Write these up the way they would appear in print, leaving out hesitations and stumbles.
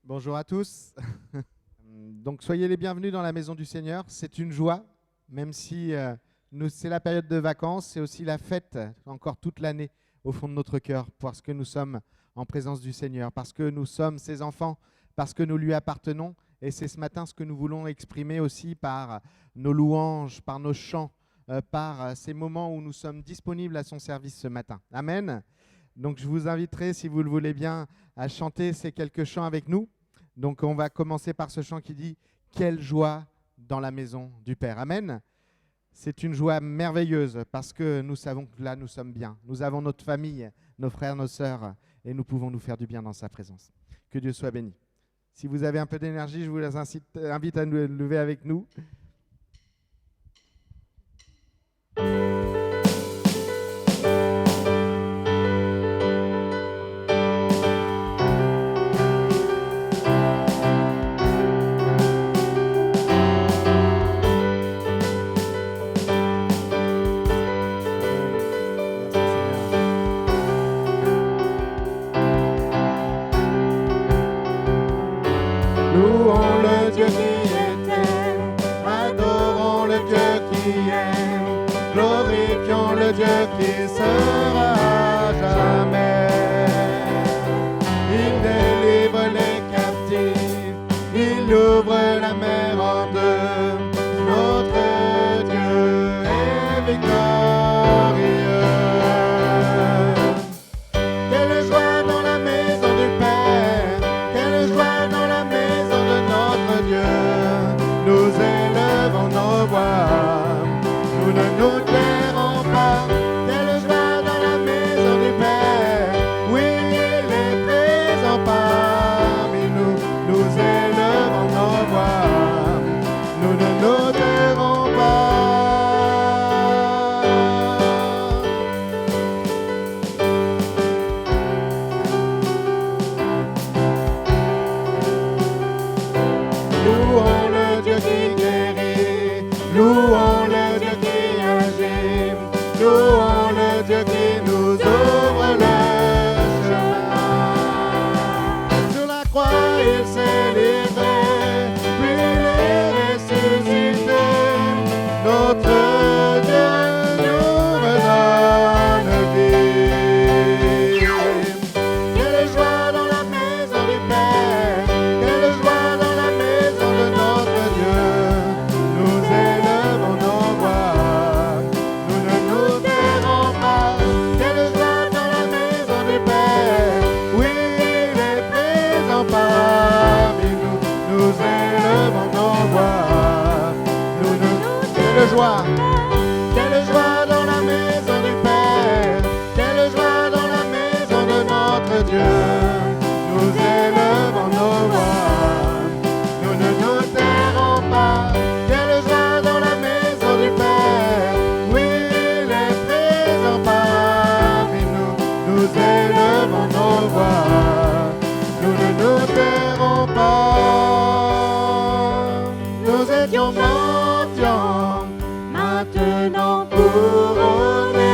Bonjour à tous. Donc soyez les bienvenus dans la maison du Seigneur. C'est une joie, même si c'est la période de vacances, c'est aussi la fête encore toute l'année au fond de notre cœur, parce que nous sommes en présence du Seigneur, parce que nous sommes ses enfants, parce que nous lui appartenons. Et c'est ce matin ce que nous voulons exprimer aussi par nos louanges, par nos chants, par ces moments où nous sommes disponibles à son service ce matin. Amen. Donc je vous inviterai, si vous le voulez bien, à chanter ces quelques chants avec nous. Donc on va commencer par ce chant qui dit « Quelle joie dans la maison du Père ». Amen. C'est une joie merveilleuse parce que nous savons que là nous sommes bien. Nous avons notre famille, nos frères, nos sœurs et nous pouvons nous faire du bien dans sa présence. Que Dieu soit béni. Si vous avez un peu d'énergie, je vous invite à nous lever avec nous. Louons le Dieu qui était, adorons le Dieu qui aime, glorifions le Dieu qui sera jamais. Il délivre les captifs, il ouvre la mer en deux. Notre Dieu est victorieux. Quelle joie dans la maison du Père, quelle joie dans la maison de notre Dieu. Nous élevons nos voix, nous ne nous tairons pas. Quelle joie dans la maison du Père, oui, il est présent parmi nous. Nous élevons nos voix, nous ne nous tairons pas. Louons le Dieu qui guérit, louons le Dieu qui agit, louons le Dieu qui nous ouvre le chemin. Sur la croix il s'est livré, puis il est ressuscité. Notre Dieu nous redonne vie. Quelle joie dans la maison du Père, quelle joie dans la maison de notre Dieu. Nous élevons nos voix, nous ne nous tairons pas. Quelle joie dans la maison du Père, oui, il est présent parmi nous. Nous élevons nos voix, nous ne nous quelle joie dans la maison du Père, quelle joie dans la maison de notre Dieu. Nous élevons nos voix, nous ne nous tairons pas. Quelle joie dans la maison du Père, oui, il est présent parmi nous. Nous élevons nos voix, nous ne nous tairons pas. Nous étions mendiants, maintenant couronnés.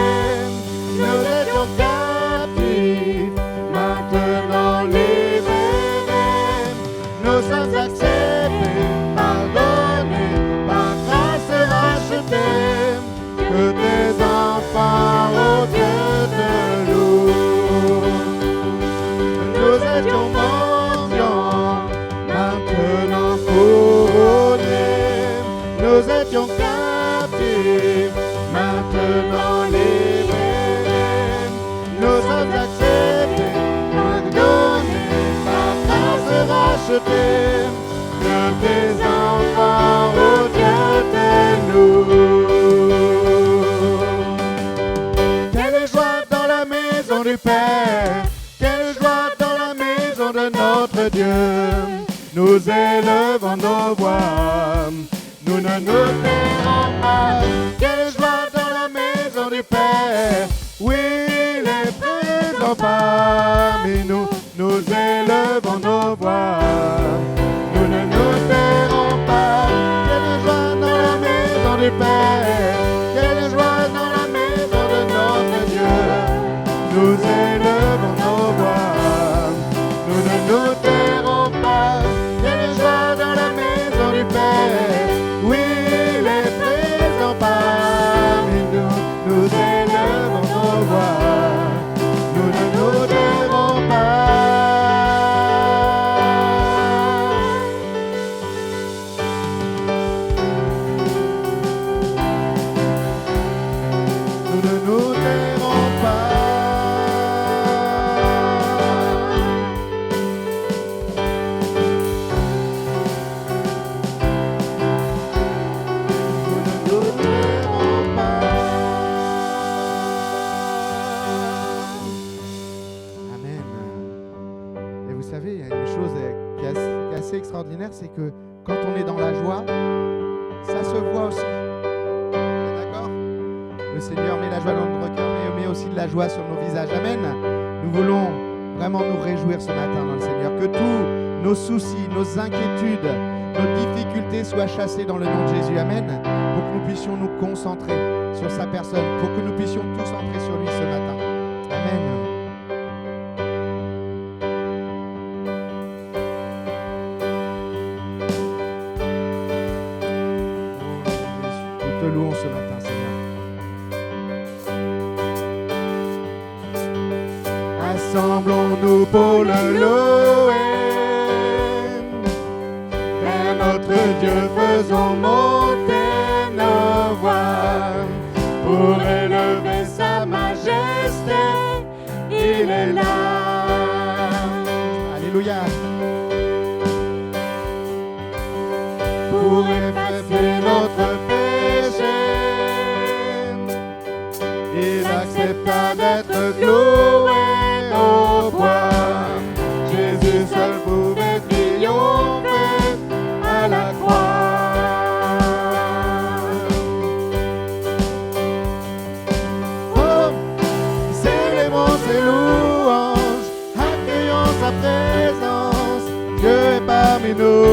Nous étions captifs, maintenant libérés. Nous sommes acceptés, pardonnés, par grâce rachetés. Que tes enfants, oh Dieu, te louent. Nous étions mendiants, maintenant couronnés. Nous étions captifs, maintenant libérés. Nous sommes acceptés, pardonnés, par grâce rachetés. Que tes enfants, oh Dieu, te louent. Quelle joie dans la maison du Père, quelle joie dans la maison de notre Dieu. Nous élevons nos voix, nous ne nous tairons pas. Quelle joie dans la maison du Père, oui, il est présent parmi nous. Nous élevons nos voix, nous ne nous tairons pas. Quelle joie dans la maison du Père, quelle joie dans la maison de notre Dieu. Nous élevons nos voix, nous ne nous tairons pas. voix, nous ne nous tairons pas. Nous ne nous tairons pas. Extraordinaire, c'est que quand on est dans la joie, ça se voit aussi. D'accord ? Le Seigneur met la joie dans notre cœur, mais met aussi de la joie sur nos visages. Amen. Nous voulons vraiment nous réjouir ce matin dans le Seigneur. Que tous nos soucis, nos inquiétudes, nos difficultés soient chassées dans le nom de Jésus. Amen. Pour que nous puissions nous concentrer sur sa personne, pour que nous puissions tous entrer sur lui ce matin. Amen. Te louons ce matin, Seigneur. Assemblons-nous pour le louer. Vers notre Dieu, faisons monter nos voix. Pour élever sa majesté, il est là. Alléluia. Pour effacer notre péché, il accepta d'être cloué au bois. Jésus seul pouvait triompher à la croix. Oh, célébrons ses louanges, accueillons sa présence. Dieu est parmi nous.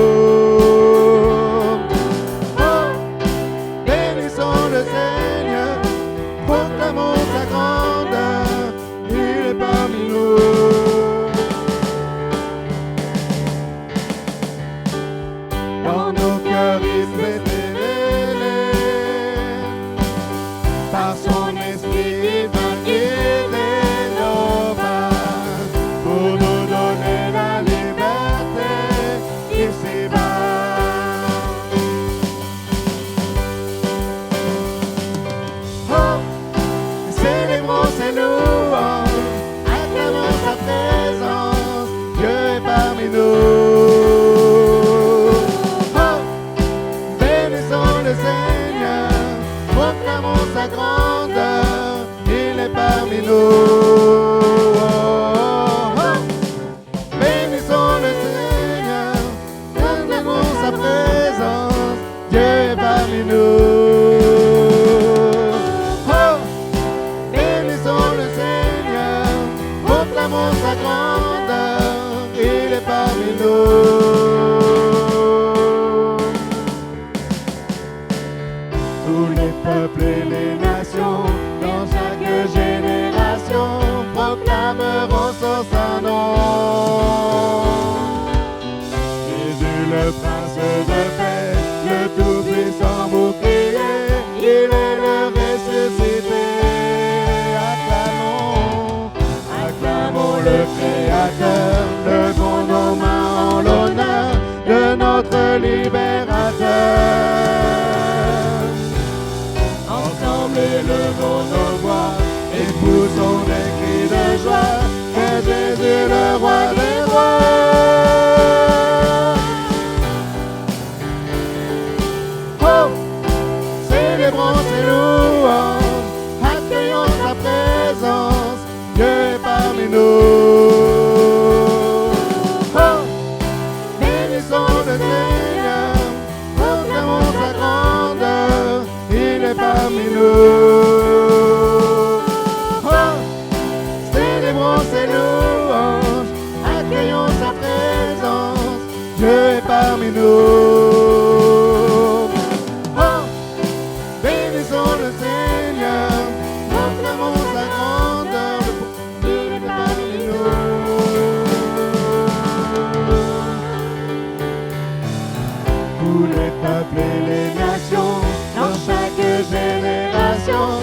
Tous les peuples et les nations, dans chaque génération,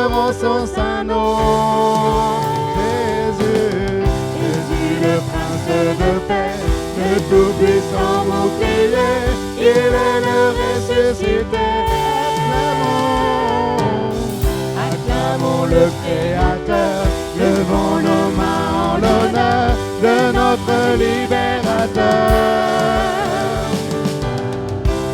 adorons son saint nom. Jésus, Jésus le prince de paix, le tout-puissant bouclier, il est le ressuscité. Acclamons le Créateur, levons nos mains en l'honneur de notre libérateur.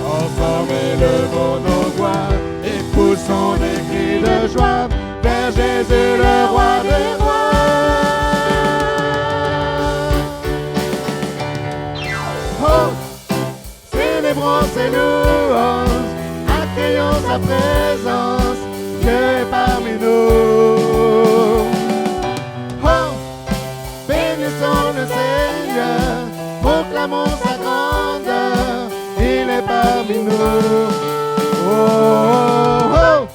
Ensemble élevons nos voix et poussons des cris de joie vers Jésus le roi des rois. Oh, célébrons ses louanges, accueillons sa présence, Dieu est parmi nous. Oh, bénissons le Seigneur, proclamons sa grandeur, il est parmi nous. Oh, oh, oh,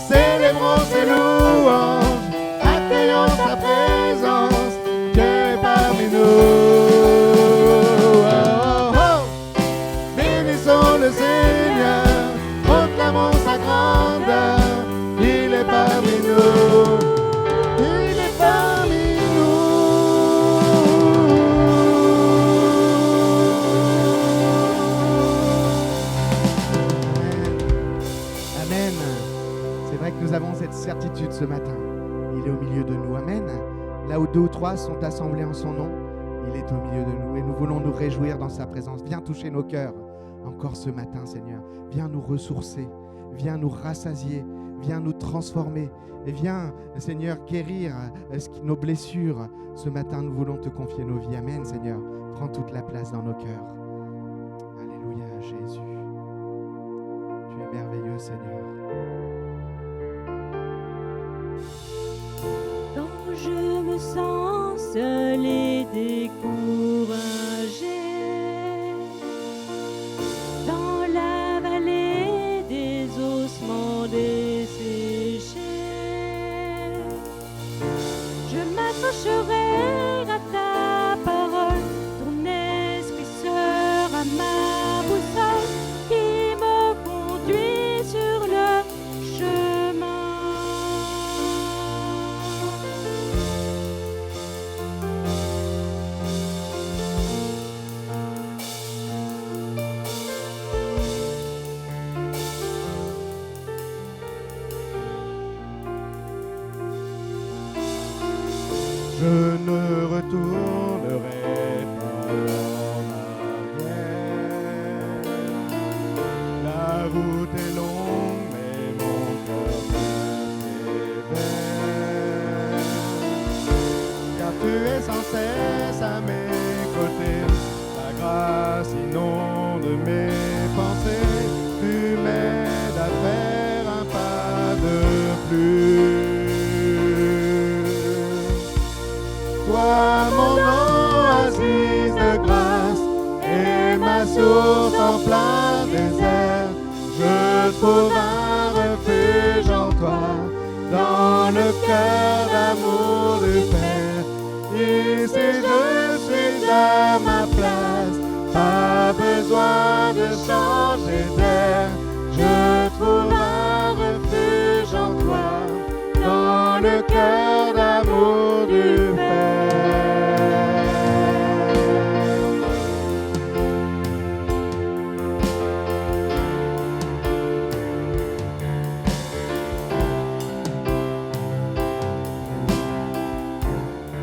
célébrons ses louanges, accueillons sa présence, Dieu est parmi nous. Oh, oh, oh, bénissons le Seigneur, proclamons sa grandeur, il est parmi nous. Il est parmi Amen. C'est vrai que nous avons cette certitude ce matin. Il est au milieu de nous. Amen. Là où 2 ou 3 sont assemblés en son nom, il est au milieu de nous et nous voulons nous réjouir dans sa présence. Viens toucher nos cœurs encore ce matin, Seigneur. Viens nous ressourcer. Viens nous rassasier. Viens nous transformer. Et viens, Seigneur, guérir nos blessures. Ce matin, nous voulons te confier nos vies. Amen, Seigneur. Prends toute la place dans nos cœurs. Alléluia, Jésus. Tu es merveilleux, Seigneur. Quand je me sens seul et découragé, dans la vallée des ossements desséchés, je m'accrocherai à ta parole, ton esprit sera ma boussole qui me conduit sur le chemin. Je ne retournerai pas en arrière. La route est longue, mais mon cœur persévère. Car tu es sans cesse à mes côtés, ta grâce inonde mes pensées. Tu m'aides à faire un pas de plus. Toi, mon oasis de grâce et ma source en plein désert, je trouve un refuge en toi, dans le cœur d'amour du Père. Ici je suis à ma place, pas besoin de changer d'air. Je trouve un refuge en toi, dans le cœur d'amour du Père.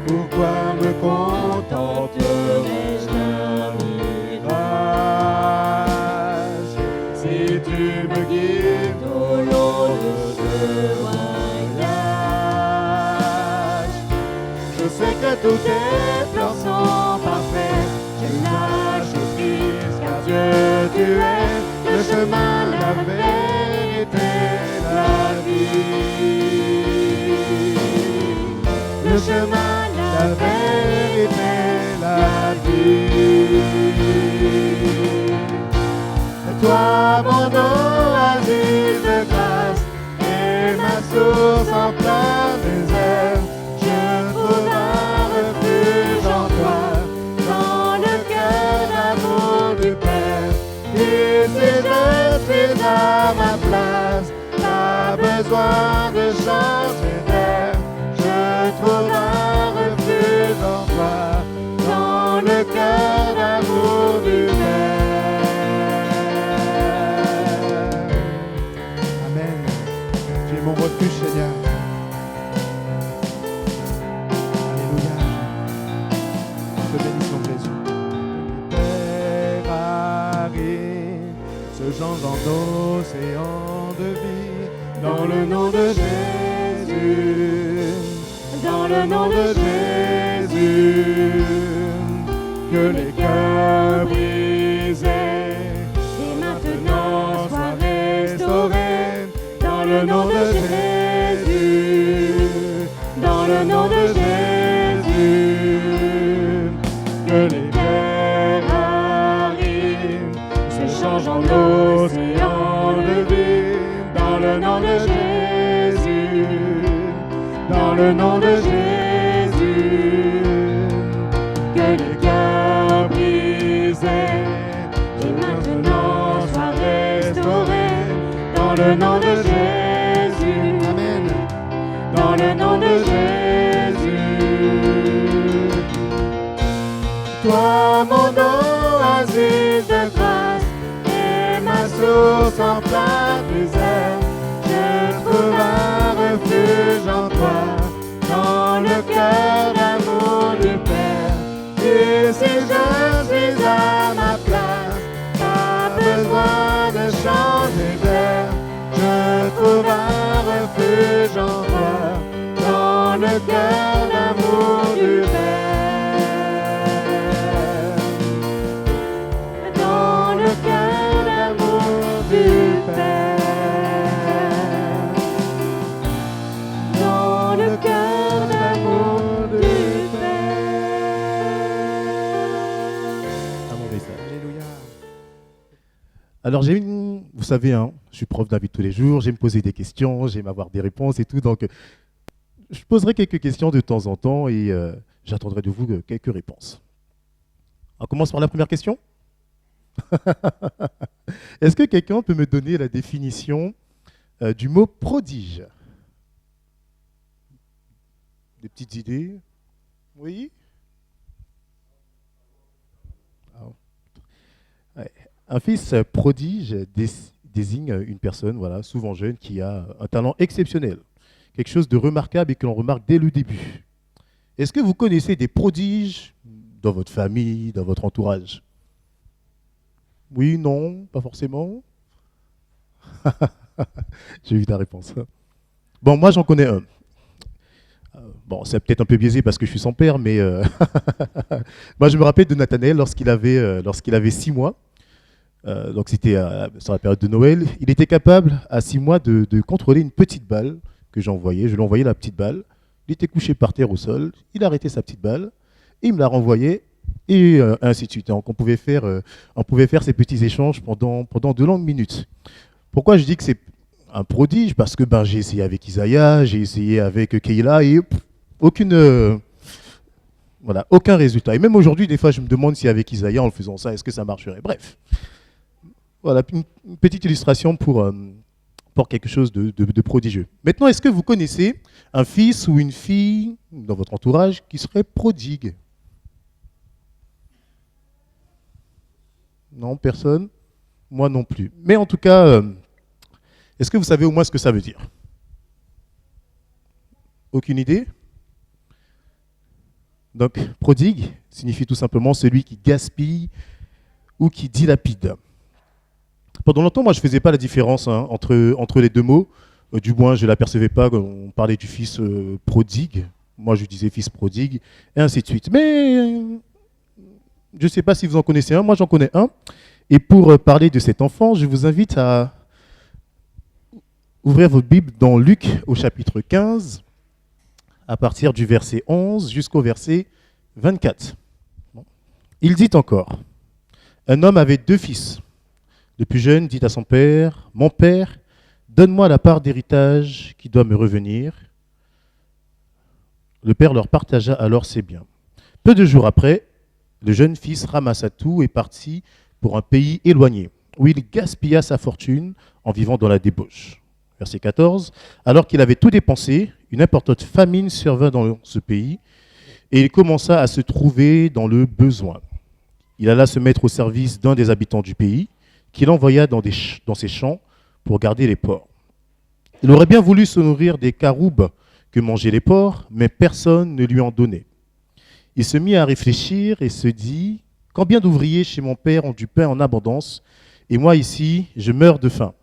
Pourquoi me contenterais-je d'un mirage si tu me guides au long de ce voyage? Je sais que tous tes plans sont parfaits. Je lâche prise car Dieu tu es le chemin, la vérité, la vie. Le chemin, la vérité, la vie. Toi, mon oasis de grâce et ma source en plein désert, je trouve un refuge en toi, dans le cœur d'amour du Père. Ici je suis à ma place, pas besoin de changer. dans le nom de Jésus, que les cœurs brisés et maintenant soient restaurés, dans le nom de Jésus, dans le nom de Jésus, que les cœurs arrivent, se changent en océan de vie, dans le nom de Jésus, dans le nom de Jésus, que les cœurs brisés et maintenant soient restaurés, dans le nom de Jésus, Amen. dans le nom de Jésus. Toi mon oasis de grâce et ma source en plein désert, je trouve un refuge en toi, dans le cœur d'amour du Père. Et si je suis à ma place, pas besoin de changer d'air, je trouve un refuge en toi, dans le cœur d'amour du Père. Dans le cœur d'amour du Père. Dans le cœur d'amour du Père. À mon message. Alléluia. Alors, vous savez, hein, je suis prof d'invite tous les jours, j'aime poser des questions, j'aime avoir des réponses et tout. Donc, je poserai quelques questions de temps en temps et j'attendrai de vous quelques réponses. On commence par la première question. Est-ce que quelqu'un peut me donner la définition du mot prodige? Des petites idées? Oui? Ah. Ouais. Un fils prodige désigne une personne, voilà, souvent jeune, qui a un talent exceptionnel, quelque chose de remarquable et que l'on remarque dès le début. Est-ce que vous connaissez des prodiges dans votre famille, dans votre entourage? Oui, non, pas forcément. J'ai vu ta réponse. Bon, moi j'en connais un. Bon, c'est peut-être un peu biaisé parce que je suis sans père, mais moi je me rappelle de Nathanaël lorsqu'il avait 6 mois. Donc c'était sur la période de Noël. Il était capable à 6 mois de contrôler une petite balle que j'envoyais. Je lui envoyais la petite balle. Il était couché par terre au sol. Il arrêtait sa petite balle et il me la renvoyait et ainsi de suite. Donc on pouvait faire ces petits échanges pendant de longues minutes. Pourquoi je dis que c'est un prodige? Parce que j'ai essayé avec Isaiah, j'ai essayé avec Keila et aucun résultat. Et même aujourd'hui, des fois, je me demande si avec Isaiah, en le faisant ça, est-ce que ça marcherait? Bref. Voilà, une petite illustration pour quelque chose de prodigieux. Maintenant, est-ce que vous connaissez un fils ou une fille dans votre entourage qui serait prodigue? Non, personne? Moi non plus. Mais en tout cas, est-ce que vous savez au moins ce que ça veut dire? Aucune idée? Donc, prodigue signifie tout simplement celui qui gaspille ou qui dilapide. Pendant longtemps, moi, je ne faisais pas la différence entre les deux mots. Du moins, je ne l'apercevais pas quand on parlait du fils prodigue. Moi, je disais fils prodigue, et ainsi de suite. Mais je ne sais pas si vous en connaissez un. Moi, j'en connais un. Et pour parler de cet enfant, je vous invite à ouvrir votre Bible dans Luc au chapitre 15, à partir du verset 11 jusqu'au verset 24. Il dit encore, un homme avait 2 fils. Le plus jeune dit à son père, « Mon père, donne-moi la part d'héritage qui doit me revenir. » Le père leur partagea alors ses biens. Peu de jours après, le jeune fils ramassa tout et partit pour un pays éloigné, où il gaspilla sa fortune en vivant dans la débauche. Verset 14, alors qu'il avait tout dépensé, une importante famine survint dans ce pays, et il commença à se trouver dans le besoin. Il alla se mettre au service d'un des habitants du pays, qu'il envoya dans ses champs pour garder les porcs. Il aurait bien voulu se nourrir des caroubes que mangeaient les porcs, mais personne ne lui en donnait. Il se mit à réfléchir et se dit, « Combien d'ouvriers chez mon père ont du pain en abondance, et moi ici, je meurs de faim.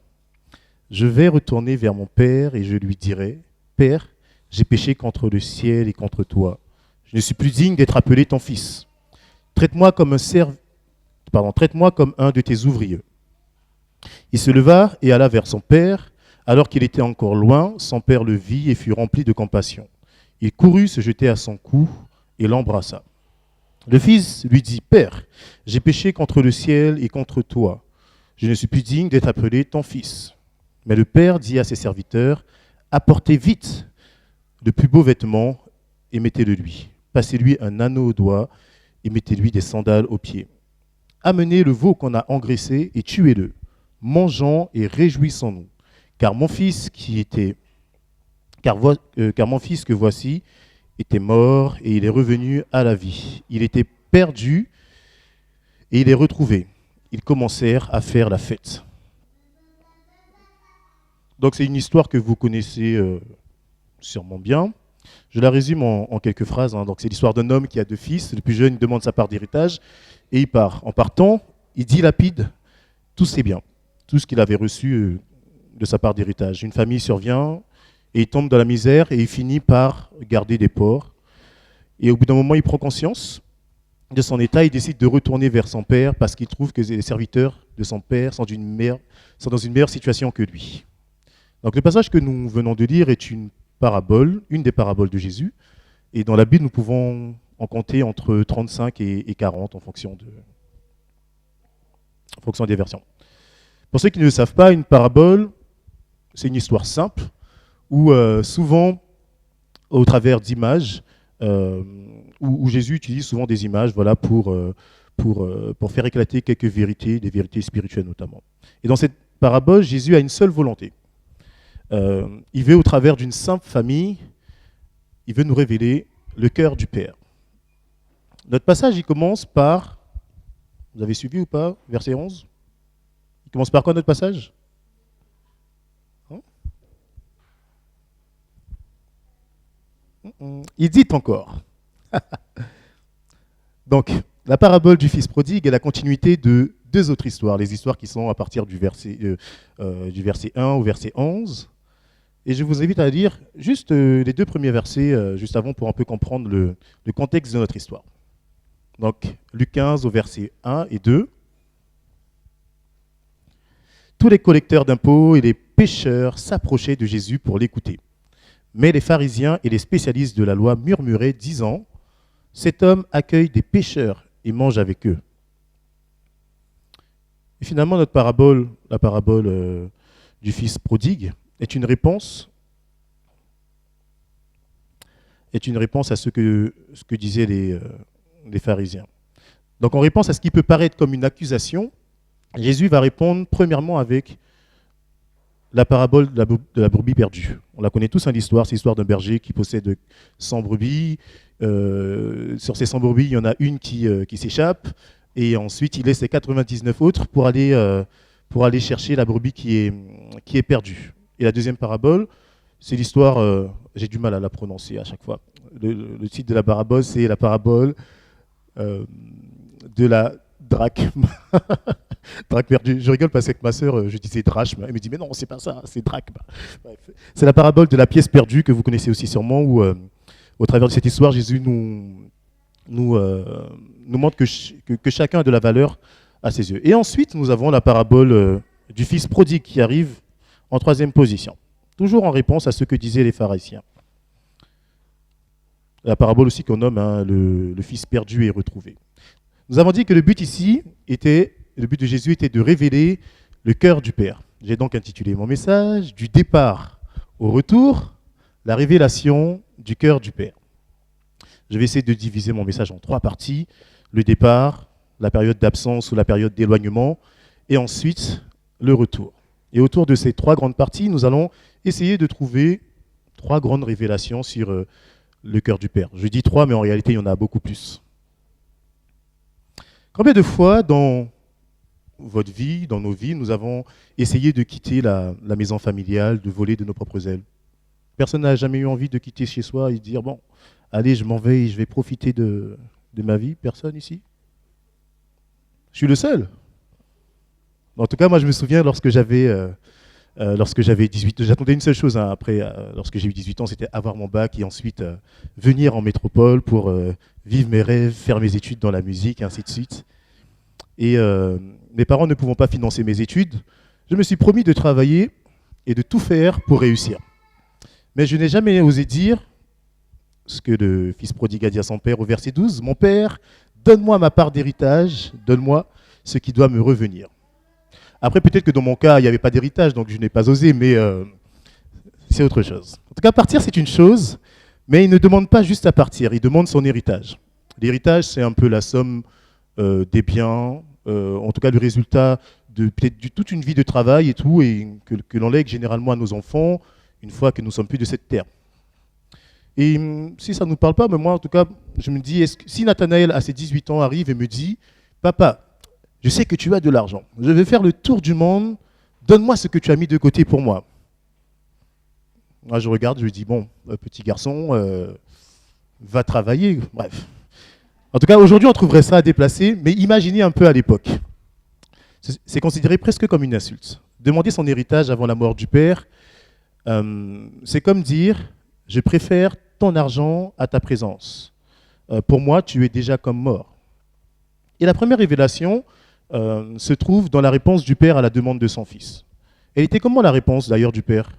Je vais retourner vers mon père et je lui dirai, « Père, J'ai péché contre le ciel et contre toi. Je ne suis plus digne d'être appelé ton fils. Traite-moi comme traite-moi comme un de tes ouvriers. Il se leva et alla vers son père. Alors qu'il était encore loin, son père le vit et fut rempli de compassion. Il courut se jeter à son cou et l'embrassa. Le fils lui dit, Père, j'ai péché contre le ciel et contre toi. Je ne suis plus digne d'être appelé ton fils. Mais le père dit à ses serviteurs, apportez vite de plus beaux vêtements et mettez-le lui. Passez-lui un anneau au doigt et mettez-lui des sandales aux pieds. Amenez le veau qu'on a engraissé et tuez-le. Mangeons et réjouissons-nous. Car mon fils car mon fils que voici était mort et il est revenu à la vie. Il était perdu et il est retrouvé. Ils commencèrent à faire la fête. Donc c'est une histoire que vous connaissez sûrement bien. Je la résume en quelques phrases. Donc c'est l'histoire d'un homme qui a 2 fils. Le plus jeune demande sa part d'héritage et il part. En partant, il dilapide tous ses biens, tout ce qu'il avait reçu de sa part d'héritage. Une famille survient et il tombe dans la misère et il finit par garder des porcs. Et au bout d'un moment, il prend conscience de son état, il décide de retourner vers son père parce qu'il trouve que les serviteurs de son père sont dans une meilleure situation que lui. Donc le passage que nous venons de lire est une des paraboles de Jésus. Et dans la Bible, nous pouvons en compter entre 35 et 40 en fonction des versions. Pour ceux qui ne le savent pas, une parabole, c'est une histoire simple où souvent, au travers d'images, où Jésus utilise souvent des images pour faire éclater quelques vérités, des vérités spirituelles notamment. Et dans cette parabole, Jésus a une seule volonté. Il veut, au travers d'une simple famille, il veut nous révéler le cœur du Père. Notre passage, il commence par, vous avez suivi ou pas, verset 11 ? Il commence par quoi notre passage ? Il dit encore. Donc, la parabole du fils prodigue est la continuité de 2 autres histoires, les histoires qui sont à partir du verset 1 au verset 11. Et je vous invite à lire juste les 2 premiers versets juste avant pour un peu comprendre le contexte de notre histoire. Donc, Luc 15 au verset 1 et 2. Tous les collecteurs d'impôts et les pécheurs s'approchaient de Jésus pour l'écouter. Mais les pharisiens et les spécialistes de la loi murmuraient, disant « Cet homme accueille des pécheurs et mange avec eux. » Et finalement, la parabole du fils prodigue est une réponse à ce que disaient les pharisiens. Donc en réponse à ce qui peut paraître comme une accusation, Jésus va répondre premièrement avec la parabole de la brebis perdue. On la connaît tous, l'histoire, c'est l'histoire d'un berger qui possède 100 brebis. Sur ces 100 brebis, il y en a une qui s'échappe, et ensuite il laisse les 99 autres pour aller chercher la brebis qui est perdue. Et la deuxième parabole, c'est l'histoire, j'ai du mal à la prononcer à chaque fois. Le titre de la parabole, c'est la parabole de la drachme. Drachme perdue. Je rigole parce qu'avec ma sœur, je disais drachme. Elle me dit, mais non, c'est pas ça, c'est drachme. Bref. C'est la parabole de la pièce perdue que vous connaissez aussi sûrement, où au travers de cette histoire, Jésus nous montre que chacun a de la valeur à ses yeux. Et ensuite, nous avons la parabole du fils prodigue qui arrive en 3e position, toujours en réponse à ce que disaient les pharisiens. La parabole aussi qu'on nomme le fils perdu et retrouvé. Nous avons dit que le but de Jésus était de révéler le cœur du Père. J'ai donc intitulé mon message « Du départ au retour, la révélation du cœur du Père ». Je vais essayer de diviser mon message en 3 parties. Le départ, la période d'absence ou la période d'éloignement, et ensuite le retour. Et autour de ces 3 grandes parties, nous allons essayer de trouver 3 grandes révélations sur le cœur du Père. Je dis 3, mais en réalité, il y en a beaucoup plus. Combien de fois dans votre vie, dans nos vies, nous avons essayé de quitter la maison familiale, de voler de nos propres ailes ? Personne n'a jamais eu envie de quitter chez soi et de dire « Bon, allez, je m'en vais et je vais profiter de ma vie ». Personne ici ? Je suis le seul. En tout cas, moi, je me souviens lorsque j'avais lorsque j'avais 18 ans. J'attendais une seule chose après, lorsque j'ai eu 18 ans, c'était avoir mon bac et ensuite venir en métropole pour vivre mes rêves, faire mes études dans la musique, et ainsi de suite. Et mes parents ne pouvant pas financer mes études, je me suis promis de travailler et de tout faire pour réussir. Mais je n'ai jamais osé dire ce que le fils prodigue a dit à son père au verset 12. Mon père, donne-moi ma part d'héritage, donne-moi ce qui doit me revenir. Après, peut-être que dans mon cas, il n'y avait pas d'héritage, donc je n'ai pas osé, mais c'est autre chose. En tout cas, partir, c'est une chose, mais il ne demande pas juste à partir, il demande son héritage. L'héritage, c'est un peu la somme des biens, en tout cas le résultat de peut-être toute une vie de travail et tout, et que l'on lègue généralement à nos enfants une fois que nous ne sommes plus de cette terre. Et si ça ne nous parle pas, mais moi en tout cas, je me dis, si Nathanaël à ses 18 ans arrive et me dit, papa, je sais que tu as de l'argent, je vais faire le tour du monde, donne-moi ce que tu as mis de côté pour moi. Moi je regarde, je lui dis, bon, petit garçon, va travailler, bref. En tout cas, aujourd'hui, on trouverait ça déplacé, mais imaginez un peu à l'époque. C'est considéré presque comme une insulte. Demander son héritage avant la mort du père, c'est comme dire, je préfère ton argent à ta présence. Pour moi, tu es déjà comme mort. Et la première révélation se trouve dans la réponse du père à la demande de son fils. Elle était comment la réponse d'ailleurs du père?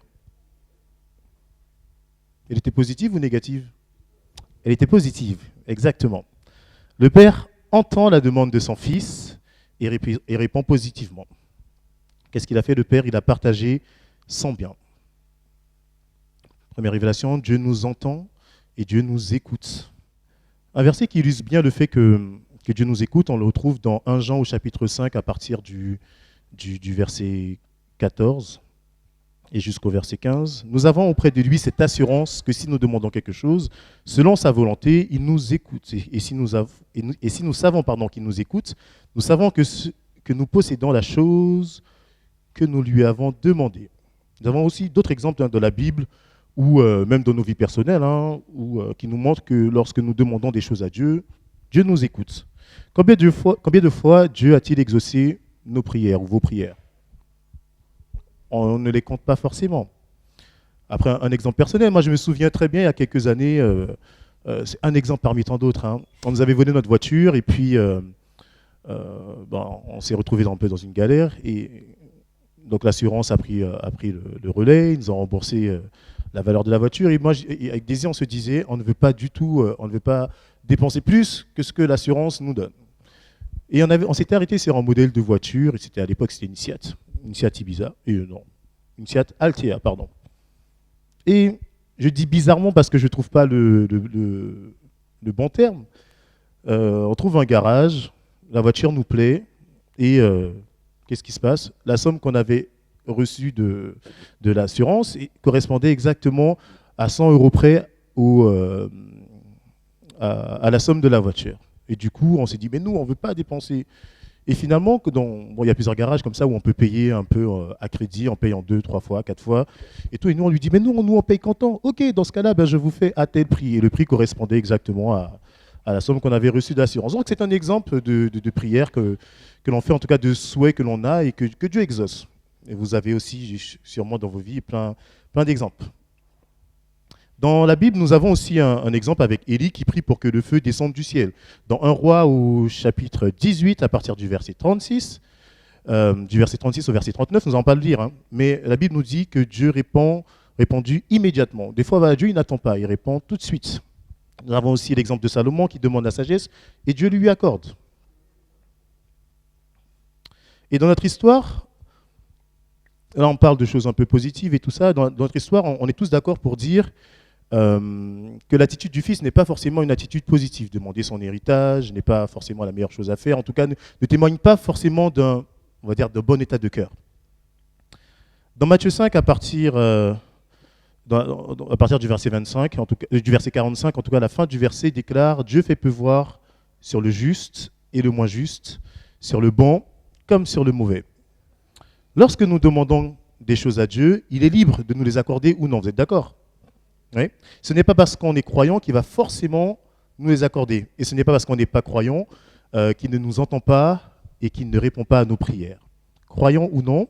Elle était positive ou négative? Elle était positive, exactement. Le père entend la demande de son fils et répond positivement. Qu'est-ce qu'il a fait le père? Il a partagé son bien. Première révélation, Dieu nous entend et Dieu nous écoute. Un verset qui illustre bien le fait que Dieu nous écoute, on le retrouve dans 1 Jean au chapitre 5 à partir du verset 14 et jusqu'au verset 15. Nous avons auprès de lui cette assurance que si nous demandons quelque chose, selon sa volonté, il nous écoute. Et si nous savons qu'il nous écoute, nous savons que nous possédons la chose que nous lui avons demandée. Nous avons aussi d'autres exemples de la Bible, ou même dans nos vies personnelles, qui nous montrent que lorsque nous demandons des choses à Dieu, Dieu nous écoute. Combien de fois Dieu a-t-il exaucé nos prières ou vos prières? On ne les compte pas forcément. Après, un exemple personnel, moi je me souviens très bien, il y a quelques années, c'est un exemple parmi tant d'autres, on nous avait volé notre voiture et puis on s'est retrouvé un peu dans une galère et donc l'assurance a pris le relais, ils nous ont remboursé la valeur de la voiture et moi avec Daisy on se disait on ne veut pas du tout, on ne veut pas dépenser plus que ce que l'assurance nous donne. Et on s'était arrêté sur un modèle de voiture, et à l'époque c'était une Seat Ibiza, une Seat Altea, pardon. Et je dis bizarrement parce que je ne trouve pas le bon terme. On trouve un garage, la voiture nous plaît, et qu'est-ce qui se passe? La somme qu'on avait reçue de l'assurance correspondait exactement à 100 € près à la somme de la voiture. Et du coup, on s'est dit, mais nous, on ne veut pas dépenser. Et finalement, il y a plusieurs garages comme ça où on peut payer un peu à crédit, en payant 2, 3 fois, 4 fois. Et tout, et nous, on lui dit, mais nous, on paye comptant. Ok, dans ce cas-là, je vous fais à tel prix. Et le prix correspondait exactement à la somme qu'on avait reçue d'assurance. Donc, c'est un exemple de prière que l'on fait, en tout cas de souhait que l'on a et que Dieu exauce. Et vous avez aussi, sûrement dans vos vies, plein d'exemples. Dans la Bible, nous avons aussi un exemple avec Élie qui prie pour que le feu descende du ciel. Dans 1 Roi au chapitre 18, à partir du verset 36, du verset 36 au verset 39, nous n'allons pas le lire, mais la Bible nous dit que Dieu répondit immédiatement. Des fois, Dieu il n'attend pas, il répond tout de suite. Nous avons aussi l'exemple de Salomon qui demande la sagesse et Dieu lui accorde. Et dans notre histoire, là on parle de choses un peu positives et tout ça, dans notre histoire, on est tous d'accord pour dire que l'attitude du fils n'est pas forcément une attitude positive. Demander son héritage n'est pas forcément la meilleure chose à faire. En tout cas, ne témoigne pas forcément d'un bon état de cœur. Dans Matthieu 5, à partir du verset 25, du verset 45, en tout cas, la fin du verset déclare « Dieu fait pleuvoir sur le juste et le moins juste, sur le bon comme sur le mauvais. » Lorsque nous demandons des choses à Dieu, il est libre de nous les accorder ou non. Vous êtes d'accord? Oui. Ce n'est pas parce qu'on est croyant qu'il va forcément nous les accorder. Et ce n'est pas parce qu'on n'est pas croyant qu'il ne nous entend pas et qu'il ne répond pas à nos prières. Croyant ou non,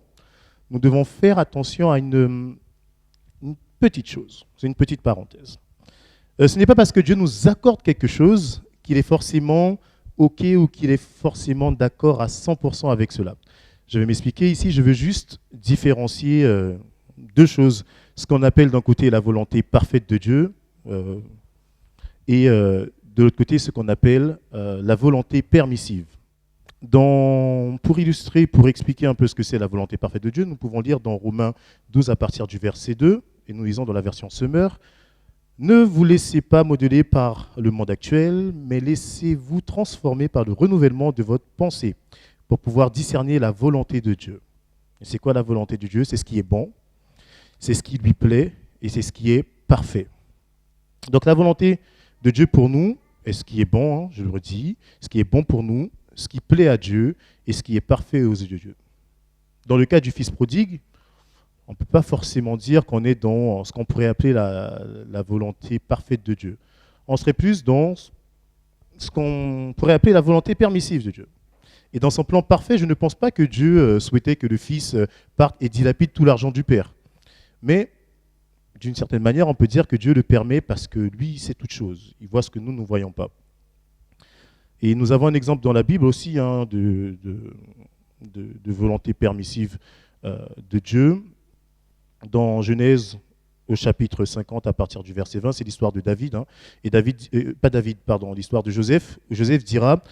nous devons faire attention à une petite chose. C'est une petite parenthèse. Ce n'est pas parce que Dieu nous accorde quelque chose qu'il est forcément OK ou qu'il est forcément d'accord à 100% avec cela. Je vais m'expliquer ici, je veux juste différencier deux choses. Ce qu'on appelle d'un côté la volonté parfaite de Dieu et de l'autre côté ce qu'on appelle la volonté permissive. Pour illustrer, pour expliquer un peu ce que c'est la volonté parfaite de Dieu, nous pouvons lire dans Romains 12 à partir du verset 2, et nous lisons dans la version Semeur. Ne vous laissez pas modeler par le monde actuel, mais laissez-vous transformer par le renouvellement de votre pensée pour pouvoir discerner la volonté de Dieu. Et c'est quoi la volonté de Dieu? C'est ce qui est bon, c'est ce qui lui plaît et c'est ce qui est parfait. Donc la volonté de Dieu pour nous est ce qui est bon, je le redis, ce qui est bon pour nous, ce qui plaît à Dieu et ce qui est parfait aux yeux de Dieu. Dans le cas du fils prodigue, on ne peut pas forcément dire qu'on est dans ce qu'on pourrait appeler la volonté parfaite de Dieu. On serait plus dans ce qu'on pourrait appeler la volonté permissive de Dieu. Et dans son plan parfait, je ne pense pas que Dieu souhaitait que le fils parte et dilapide tout l'argent du père. Mais d'une certaine manière, on peut dire que Dieu le permet parce que lui, c'est toute chose. Il voit ce que nous ne voyons pas. Et nous avons un exemple dans la Bible aussi de volonté permissive de Dieu. Dans Genèse, au chapitre 50, à partir du verset 20, c'est l'histoire de David. L'histoire de Joseph. Joseph dira,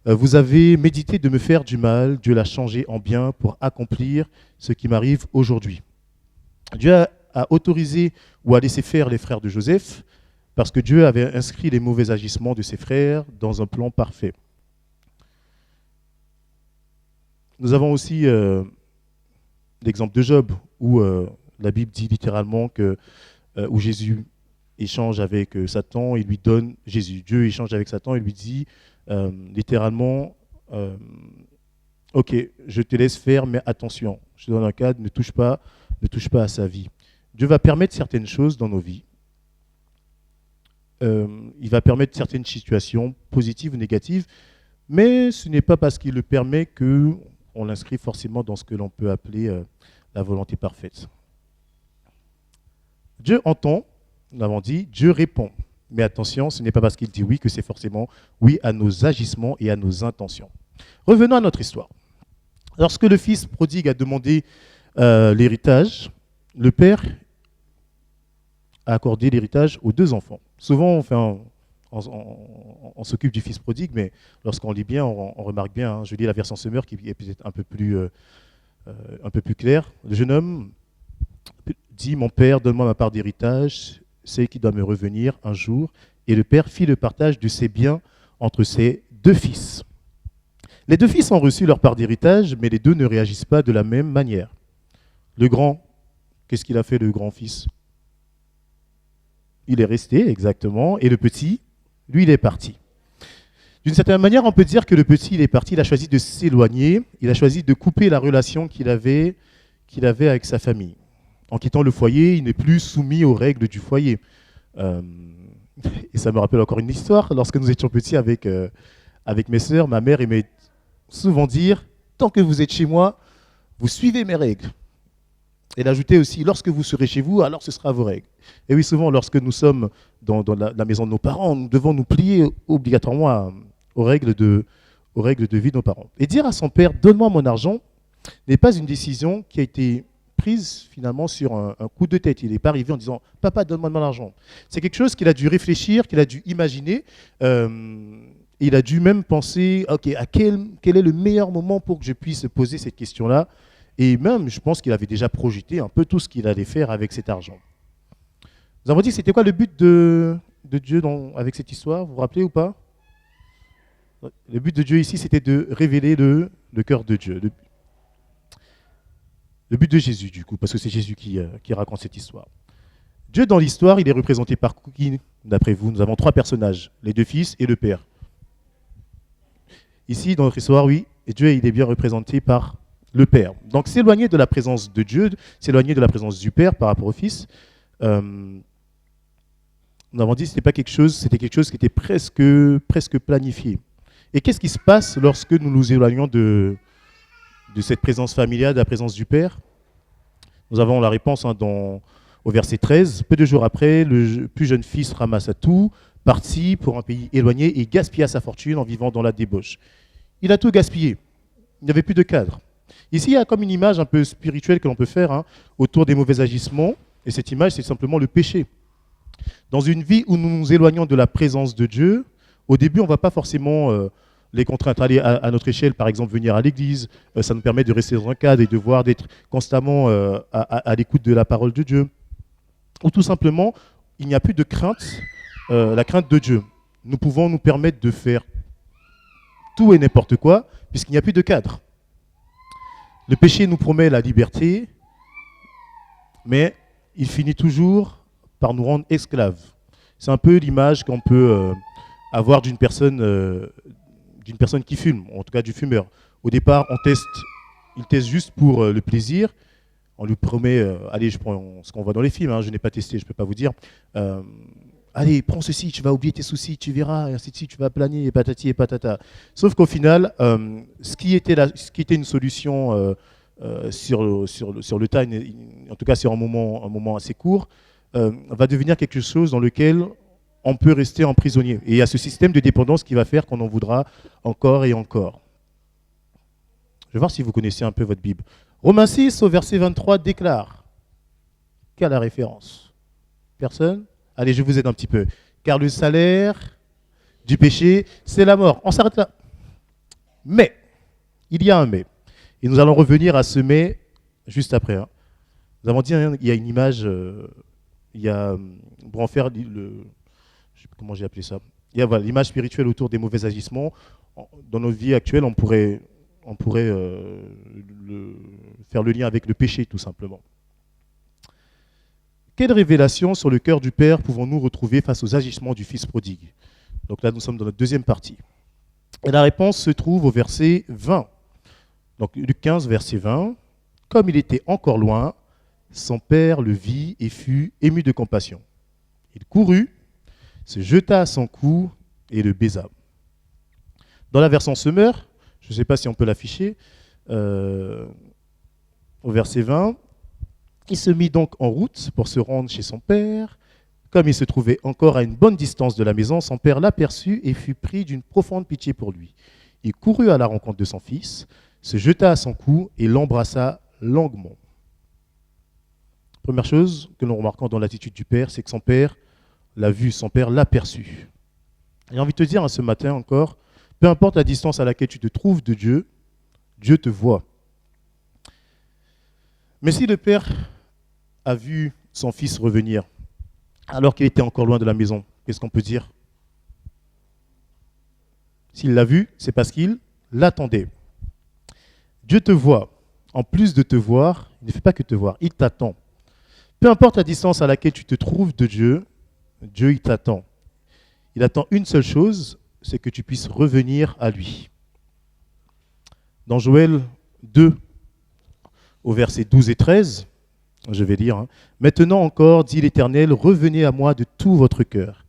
vous avez médité de me faire du mal, Dieu l'a changé en bien pour accomplir ce qui m'arrive aujourd'hui. Dieu a autorisé ou a laissé faire les frères de Joseph parce que Dieu avait inscrit les mauvais agissements de ses frères dans un plan parfait. Nous avons aussi l'exemple de Job où la Bible dit littéralement où Jésus échange avec Satan, il lui donne Dieu échange avec Satan et lui dit littéralement ok, je te laisse faire, mais attention, je te donne un cadre, ne touche pas à sa vie. Dieu va permettre certaines choses dans nos vies. Il va permettre certaines situations positives ou négatives, mais ce n'est pas parce qu'il le permet qu'on l'inscrit forcément dans ce que l'on peut appeler la volonté parfaite. Dieu entend, nous l'avons dit, Dieu répond. Mais attention, ce n'est pas parce qu'il dit oui que c'est forcément oui à nos agissements et à nos intentions. Revenons à notre histoire. Lorsque le fils prodigue a demandé l'héritage, le père a accordé l'héritage aux deux enfants. Souvent, on s'occupe du fils prodigue, mais lorsqu'on lit bien, on remarque bien, je lis la version Semeur qui est peut-être un peu plus claire. Le jeune homme dit, mon père, donne-moi ma part d'héritage, c'est qui doit me revenir un jour. Et le père fit le partage de ses biens entre ses deux fils. Les deux fils ont reçu leur part d'héritage, mais les deux ne réagissent pas de la même manière. Le grand, qu'est-ce qu'il a fait, le grand fils? Il est resté, exactement, et le petit, lui, il est parti. D'une certaine manière, on peut dire que le petit, il est parti, il a choisi de s'éloigner, il a choisi de couper la relation qu'il avait avec sa famille. En quittant le foyer, il n'est plus soumis aux règles du foyer. Et ça me rappelle encore une histoire. Lorsque nous étions petits avec mes sœurs, ma mère aimait souvent dire « Tant que vous êtes chez moi, vous suivez mes règles ». Elle ajoutait aussi « Lorsque vous serez chez vous, alors ce sera vos règles ». Et oui, souvent, lorsque nous sommes dans la maison de nos parents, nous devons nous plier obligatoirement aux règles de vie de nos parents. Et dire à son père « Donne-moi mon argent » n'est pas une décision qui a été prise finalement sur un coup de tête. Il n'est pas arrivé en disant « Papa, donne-moi mon argent ». C'est quelque chose qu'il a dû réfléchir, qu'il a dû imaginer. Il a dû même penser okay, à quel est le meilleur moment pour que je puisse poser cette question-là. Et même, je pense qu'il avait déjà projeté un peu tout ce qu'il allait faire avec cet argent. Nous avons dit que c'était quoi le but de Dieu avec cette histoire? Vous vous rappelez ou pas? Le but de Dieu ici, c'était de révéler le cœur de Dieu. Le but de Jésus, du coup, parce que c'est Jésus qui raconte cette histoire. Dieu, dans l'histoire, il est représenté par qui, d'après vous? Nous avons trois personnages, les deux fils et le père. Ici, dans notre histoire, oui, Dieu, il est bien représenté par le père. Donc, s'éloigner de la présence de Dieu, s'éloigner de la présence du père par rapport au fils, nous avons dit que c'était quelque chose qui était presque planifié. Et qu'est-ce qui se passe lorsque nous nous éloignons de cette présence familiale, de la présence du père? Nous avons la réponse au verset 13. Peu de jours après, le plus jeune fils ramassa tout, partit pour un pays éloigné et gaspilla sa fortune en vivant dans la débauche. Il a tout gaspillé. Il n'y avait plus de cadre. Ici, il y a comme une image un peu spirituelle que l'on peut faire autour des mauvais agissements. Et cette image, c'est simplement le péché. Dans une vie où nous nous éloignons de la présence de Dieu, au début, on ne va pas forcément les contraintes. Aller à notre échelle, par exemple, venir à l'église, ça nous permet de rester dans un cadre et de voir, d'être constamment à l'écoute de la parole de Dieu. Ou tout simplement, il n'y a plus de crainte, la crainte de Dieu. Nous pouvons nous permettre de faire tout et n'importe quoi, puisqu'il n'y a plus de cadre. Le péché nous promet la liberté, mais il finit toujours par nous rendre esclaves. C'est un peu l'image qu'on peut avoir d'une personne qui fume, en tout cas du fumeur. Au départ, il teste juste pour le plaisir. On lui promet, allez, je prends ce qu'on voit dans les films, je n'ai pas testé, je ne peux pas vous dire. Allez, prends ceci, tu vas oublier tes soucis, tu verras, et ainsi de suite, tu vas planer, et patati et patata. Sauf qu'au final, ce qui était une solution sur le tas, en tout cas sur un moment assez court, va devenir quelque chose dans lequel on peut rester emprisonné. Et il y a ce système de dépendance qui va faire qu'on en voudra encore et encore. Je vais voir si vous connaissez un peu votre Bible. Romains 6, au verset 23, déclare. Quelle est la référence? Personne? Allez, je vous aide un petit peu. Car le salaire du péché, c'est la mort. On s'arrête là. Mais, il y a un mais. Et nous allons revenir à ce mais juste après. Nous avons dit, il y a une image, il y a, pour en faire je ne sais plus comment j'ai appelé ça. Il y a l'image spirituelle autour des mauvais agissements. Dans notre vie actuelle, on pourrait faire le lien avec le péché, tout simplement. Quelle révélation sur le cœur du Père pouvons-nous retrouver face aux agissements du Fils prodigue? Donc là, nous sommes dans notre deuxième partie. Et la réponse se trouve au verset 20. Donc Luc 15, verset 20. Comme il était encore loin, son père le vit et fut ému de compassion. Il courut, se jeta à son cou et le baisa. Dans la version Semeur, je ne sais pas si on peut l'afficher, au verset 20, il se mit donc en route pour se rendre chez son père. Comme il se trouvait encore à une bonne distance de la maison, son père l'aperçut et fut pris d'une profonde pitié pour lui. Il courut à la rencontre de son fils, se jeta à son cou et l'embrassa longuement. Première chose que nous remarquons dans l'attitude du père, c'est que son père l'a vu, son père l'aperçut. J'ai envie de te dire ce matin encore, peu importe la distance à laquelle tu te trouves de Dieu, Dieu te voit. Mais si le père a vu son fils revenir, alors qu'il était encore loin de la maison, qu'est-ce qu'on peut dire? S'il l'a vu, c'est parce qu'il l'attendait. Dieu te voit. En plus de te voir, il ne fait pas que te voir, il t'attend. Peu importe la distance à laquelle tu te trouves de Dieu, Dieu, il t'attend. Il attend une seule chose, c'est que tu puisses revenir à lui. Dans Joël 2, au verset 12 et 13, je vais lire. Maintenant encore, dit l'Éternel, revenez à moi de tout votre cœur,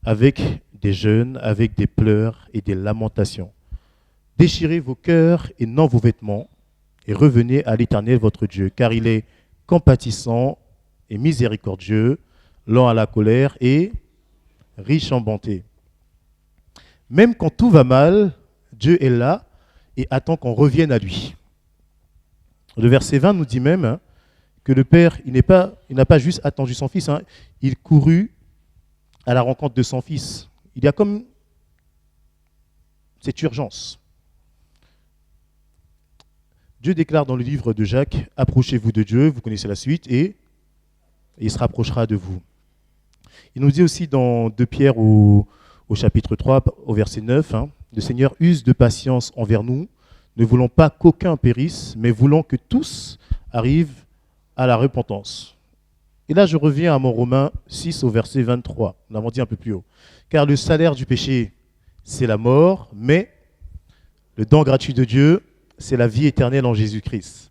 avec des jeûnes, avec des pleurs et des lamentations. Déchirez vos cœurs et non vos vêtements, et revenez à l'Éternel votre Dieu, car il est compatissant et miséricordieux, lent à la colère et riche en bonté. Même quand tout va mal, Dieu est là et attend qu'on revienne à lui. Le verset 20 nous dit même que le Père, il n'a pas juste attendu son Fils, il courut à la rencontre de son Fils. Il y a comme cette urgence. Dieu déclare dans le livre de Jacques, « Approchez-vous de Dieu », vous connaissez la suite, et il se rapprochera de vous. Il nous dit aussi dans 2 Pierre au chapitre 3, au verset 9, « Le Seigneur use de patience envers nous, ne voulant pas qu'aucun périsse, mais voulant que tous arrivent à la repentance. » Et là, je reviens à mon Romains 6 au verset 23. Nous l'avons dit un peu plus haut. « Car le salaire du péché, c'est la mort, mais le don gratuit de Dieu, c'est la vie éternelle en Jésus-Christ. »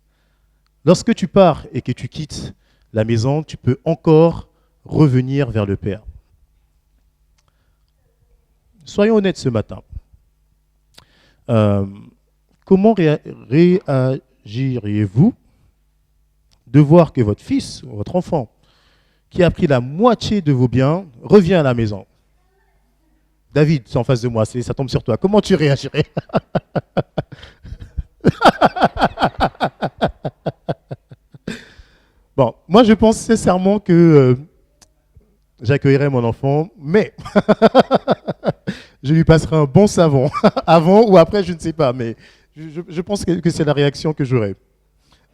Lorsque tu pars et que tu quittes la maison, tu peux encore revenir vers le Père. Soyons honnêtes ce matin. Comment réagiriez-vous de voir que votre fils, votre enfant, qui a pris la moitié de vos biens, revient à la maison. David, c'est en face de moi, ça tombe sur toi. Comment tu réagirais? Bon, moi je pense sincèrement que j'accueillerai mon enfant, mais je lui passerai un bon savon, avant ou après, je ne sais pas, mais je pense que c'est la réaction que j'aurai.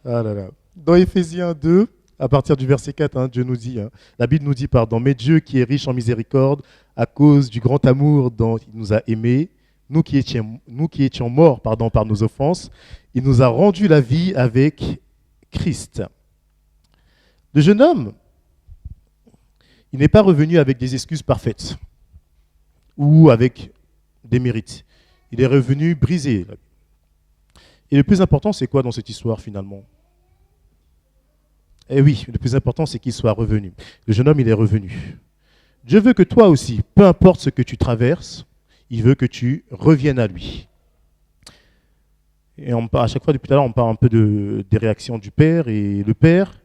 Ah là là. Dans Éphésiens 2, à partir du verset 4, Dieu nous dit, la Bible nous dit, pardon, mais Dieu qui est riche en miséricorde, à cause du grand amour dont il nous a aimés, nous qui étions morts par nos offenses, il nous a rendu la vie avec Christ. Le jeune homme, il n'est pas revenu avec des excuses parfaites ou avec des mérites. Il est revenu brisé. Et le plus important, c'est quoi dans cette histoire finalement? Eh oui, le plus important, c'est qu'il soit revenu. Le jeune homme, il est revenu. Dieu veut que toi aussi, peu importe ce que tu traverses, il veut que tu reviennes à lui. Et à chaque fois, depuis tout à l'heure, on parle un peu des réactions du Père. Et le Père,